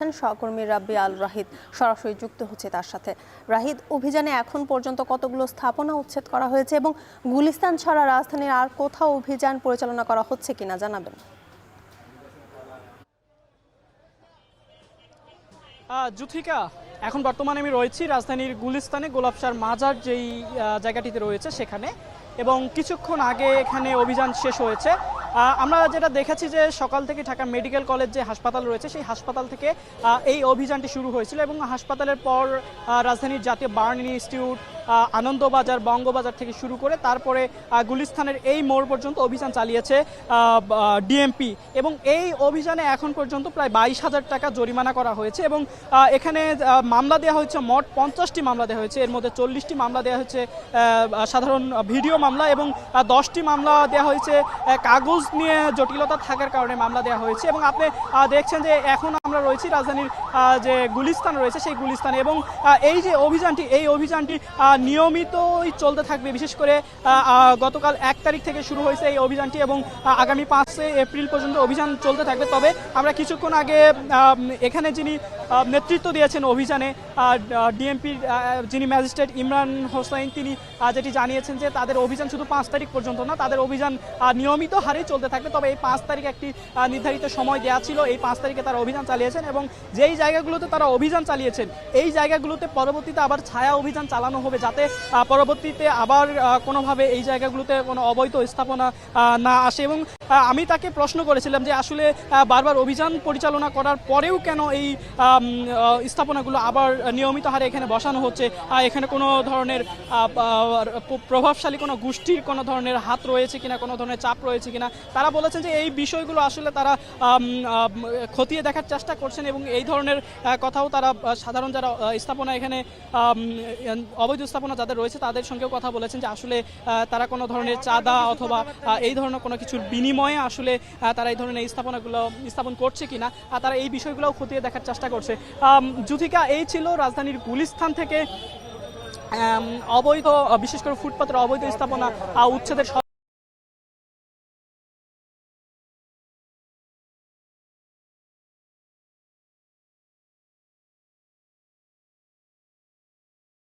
সহকর্মী রাব্বি আল রাহিদ সরাসরি যুক্ত হচ্ছে তার সাথে। রাহিদ, অভিযানে এখন পর্যন্ত কতগুলো স্থাপনা উচ্ছেদ করা হয়েছে এবং গুলিস্তান ছাড়া রাজধানীর আর কোথাও অভিযান পরিচালনা করা হচ্ছে কিনা জানাবেন। জুথিকা, এখন বর্তমানে আমি রয়েছি রাজধানীর গুলিস্তানে গোলাপশার মাজার যেই জায়গাটিতে রয়েছে সেখানে, এবং কিছুক্ষণ আগে এখানে অভিযান শেষ হয়েছে। আমরা যেটা দেখেছি যে সকাল থেকে ঢাকা মেডিকেল কলেজ যে হাসপাতাল রয়েছে সেই হাসপাতাল থেকে এই অভিযানটি শুরু হয়েছিল, এবং হাসপাতালের পর রাজধানীর জাতীয় বার্ন ইনস্টিটিউট, আনন্দবাজার, বঙ্গবাজার থেকে শুরু করে তারপরে গুলিস্তানের এই মোড় পর্যন্ত অভিযান চালিয়েছে ডিএমপি, এবং এই অভিযানে এখন পর্যন্ত প্রায় 22,000 টাকা জরিমানা করা হয়েছে। এবং এখানে মামলা দেওয়া হয়েছে, মোট 50টি মামলা দেওয়া হয়েছে। এর মধ্যে 40টি মামলা দেওয়া হয়েছে সাধারণ ভিডিও মামলা, এবং 10টি মামলা দেওয়া হয়েছে কাগজ নিয়ে জটিলতা থাকার কারণে মামলা দেওয়া হয়েছে। এবং আপনি দেখছেন যে এখন আমরা রয়েছি রাজধানীর যে গুলিস্তান রয়েছে সেই গুলিস্তানে, এবং এই যে অভিযানটি, এই অভিযানটি নিয়মিতই চলতে থাকবে। বিশেষ করে গতকাল 1 তারিখ থেকে শুরু হয়েছে এই অভিযানটি, এবং আগামী 5 এপ্রিল পর্যন্ত অভিযান চলতে থাকবে। তবে আমরা কিছুক্ষণ আগে এখানে যিনি নেতৃত্ব দিয়েছেন অভিযানে, ডিএমপির যিনি ম্যাজিস্ট্রেট ইমরান হোসাইন, তিনি যেটি জানিয়েছেন যে তাদের অভিযান শুধু 5 তারিখ পর্যন্ত না, তাদের অভিযান নিয়মিত হারেই চলতে থাকবে। তবে এই 5 তারিখ একটি নির্ধারিত সময় দেওয়া ছিল, এই 5 তারিখে তারা অভিযান চালিয়েছেন, এবং যেই জায়গাগুলোতে তারা অভিযান চালিয়েছেন এই জায়গাগুলোতে পরবর্তীতে আবার ছায়া অভিযান চালানো হবে, যাতে পরবর্তীতে আবার কোনোভাবে এই জায়গাগুলোতে কোনো অবৈধ স্থাপনা না আসে। এবং আমি তাকে প্রশ্ন করেছিলাম যে আসলে বারবার অভিযান পরিচালনা করার পরেও কেন এই স্থাপনাগুলো আবার নিয়মিত হারে এখানে বসানো হচ্ছে, এখানে কোনো ধরনের প্রভাবশালী কোনো গোষ্ঠীর কোনো ধরনের হাত রয়েছে কিনা, কোনো ধরনের চাপ রয়েছে কিনা। তারা বলেছেন যে এই বিষয়গুলো আসলে তারা খতিয়ে দেখার চেষ্টা করছেন, এবং এই ধরনের কথাও তারা সাধারণ যারা স্থাপনা এখানে অবৈধ স্থাপনা যাদের রয়েছে তাদের সঙ্গেও কথা বলেছেন যে আসলে তারা কোনো ধরনের চাঁদা অথবা এই ধরনের কোনো কিছুর বিনিময়ে আসলে তারা এই ধরনের স্থাপনাগুলো স্থাপন করছে কিনা, তারা এই বিষয়গুলোও খতিয়ে দেখার চেষ্টা করছে। জুথিকা, এই ছিল রাজধানীর গুলিস্তান থেকে অবৈধ, বিশেষ করে ফুটপাতের অবৈধ স্থাপনা উচ্ছেদের